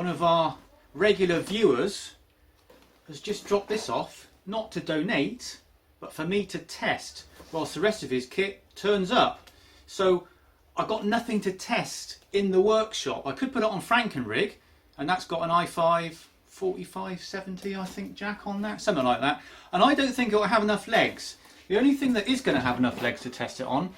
one of our regular viewers has just dropped this off, not to donate, but for me to test, whilst the rest of his kit turns up. So I've got nothing to test in the workshop. I could put it on Frankenrig, and that's got an i5 4570, I think, jack on that, something like that. And I don't think it'll have enough legs. The only thing that is going to have enough legs to test it on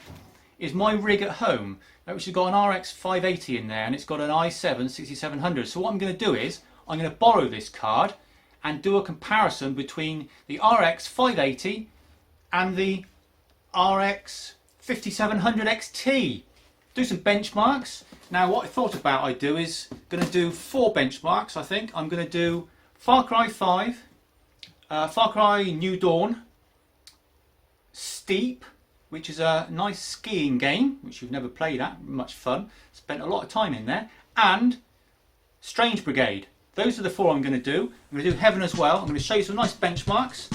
is my rig at home, which has got an RX580 in there, and it's got an i7 6700. So what I'm going to do is I'm going to borrow this card and do a comparison between the RX580 and the RX5700XT. Do some benchmarks. Now what I thought about I'd do is going to do 4 benchmarks, I think. I'm going to do Far Cry 5, Far Cry New Dawn, Steep, which is a nice skiing game, which you've never played at, much fun, spent a lot of time in there, and Strange Brigade. Those are the 4 I'm going to do. I'm going to do Heaven as well. I'm going to show you some nice benchmarks.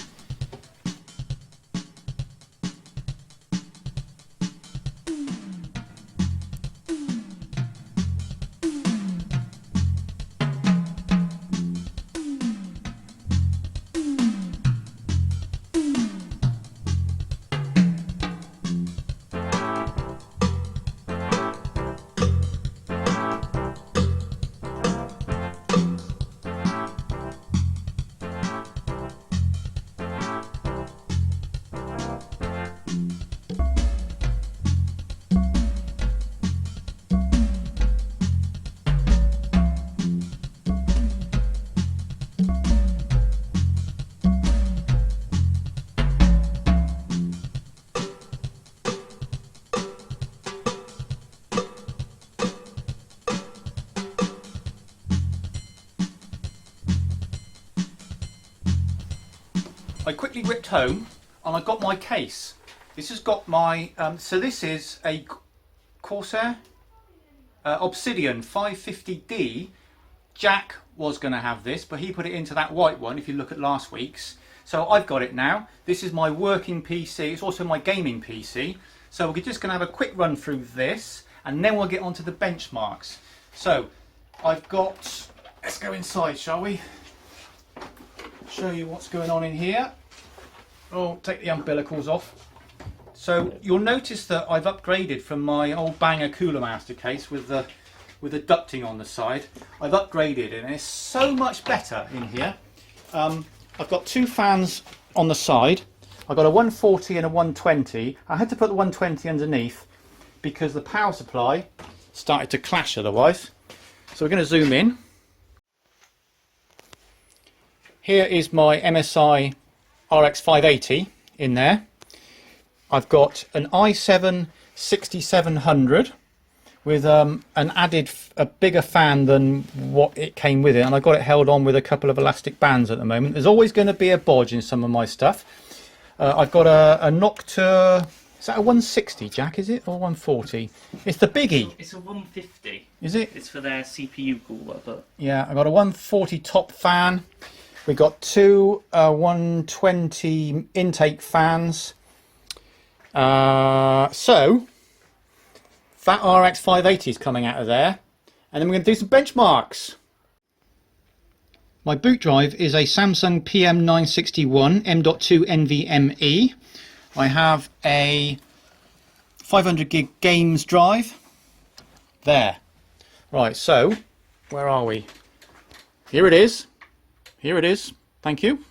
I quickly ripped home and I got my case. This has got my, so this is a Corsair Obsidian 550D. Jack was going to have this, but he put it into that white one if you look at last week's. So I've got it now. This is my working PC. It's also my gaming PC. So we're just going to have a quick run through this and then we'll get onto the benchmarks. So I've got, let's go inside, shall we? Show you what's going on in here. Oh, take the umbilicals off. So you'll notice that I've upgraded from my old Banger Cooler Master case with the ducting on the side. I've upgraded and it's so much better in here. I've got 2 fans on the side. I've got a 140 and a 120. I had to put the 120 underneath because the power supply started to clash otherwise. So we're going to zoom in. Here is my MSI RX580 in there. I've got an i7 6700 with an added, a bigger fan than what it came with it, and I got it held on with a couple of elastic bands at the moment. There's always going to be a bodge in some of my stuff. I've got a Noctua. Is that a 160, Jack, is it? Or 140? It's the biggie. It's a 150. Is it? It's for their CPU cooler, but... Yeah, I've got a 140 top fan. We've got 2 120 intake fans. So, that RX580 is coming out of there. And then we're going to do some benchmarks. My boot drive is a Samsung PM961 M.2 NVMe. I have a 500 gig games drive. There. Right, so, where are we? Here it is. Here it is. Thank you.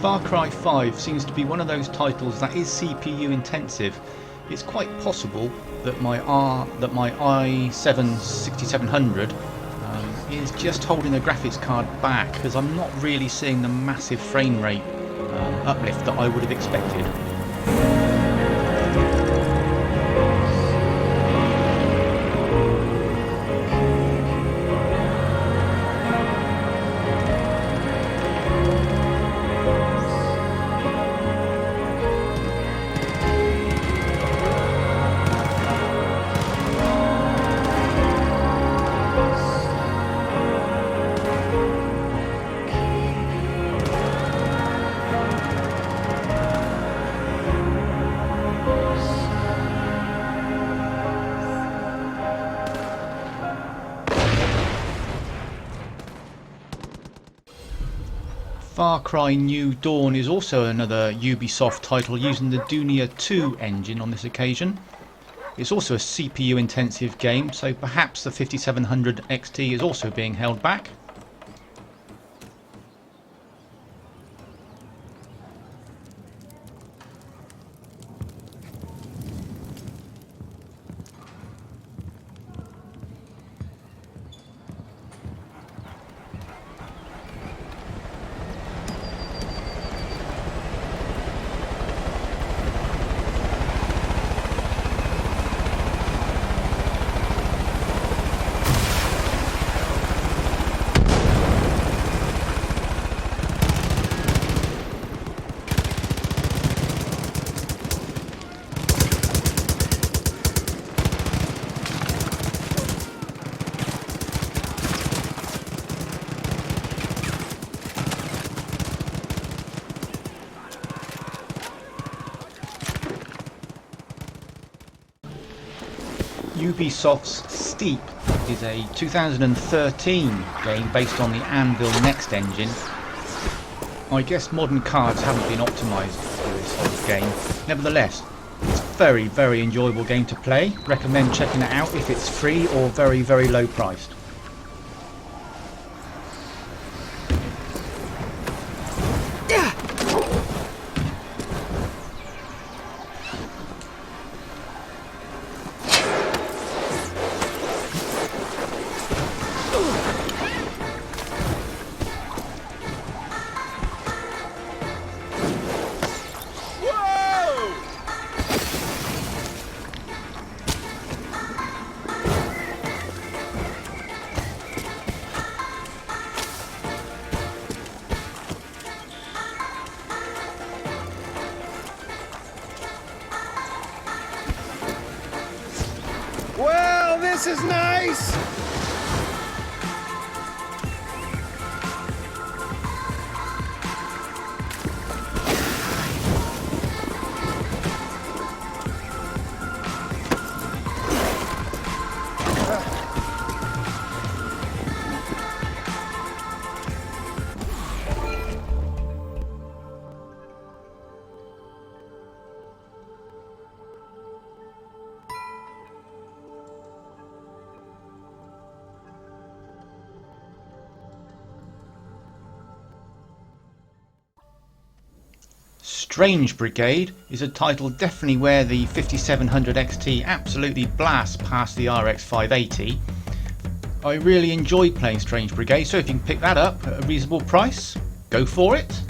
Far Cry 5 seems to be one of those titles that is CPU intensive. It's quite possible that my i7-6700 is just holding the graphics card back, because I'm not really seeing the massive frame rate uplift that I would have expected. Far Cry New Dawn is also another Ubisoft title using the Dunia 2 engine on this occasion. It's also a CPU intensive game, so perhaps the 5700 XT is also being held back. Ubisoft's Steep is a 2013 game based on the Anvil Next engine. I guess modern cards haven't been optimised for this sort of game. Nevertheless, it's a very enjoyable game to play. Recommend checking it out if it's free or very low priced. Well, this is nice! Strange Brigade is a title definitely where the 5700 XT absolutely blasts past the RX580. I really enjoy playing Strange Brigade, so if you can pick that up at a reasonable price, go for it.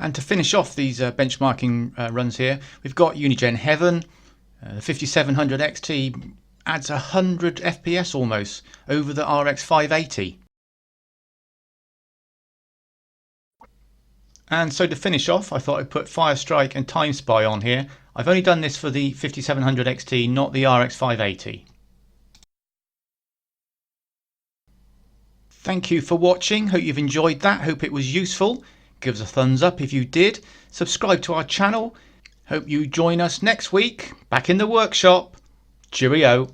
And to finish off these benchmarking runs here, we've got Unigen Heaven. The 5700XT adds 100 FPS almost over the RX580. And so to finish off, I thought I'd put Firestrike and Time Spy on here. I've only done this for the 5700XT, not the RX580. Thank you for watching. Hope you've enjoyed that. Hope it was useful. Give us a thumbs up if you did. Subscribe to our channel. Hope you join us next week back in the workshop. Cheerio.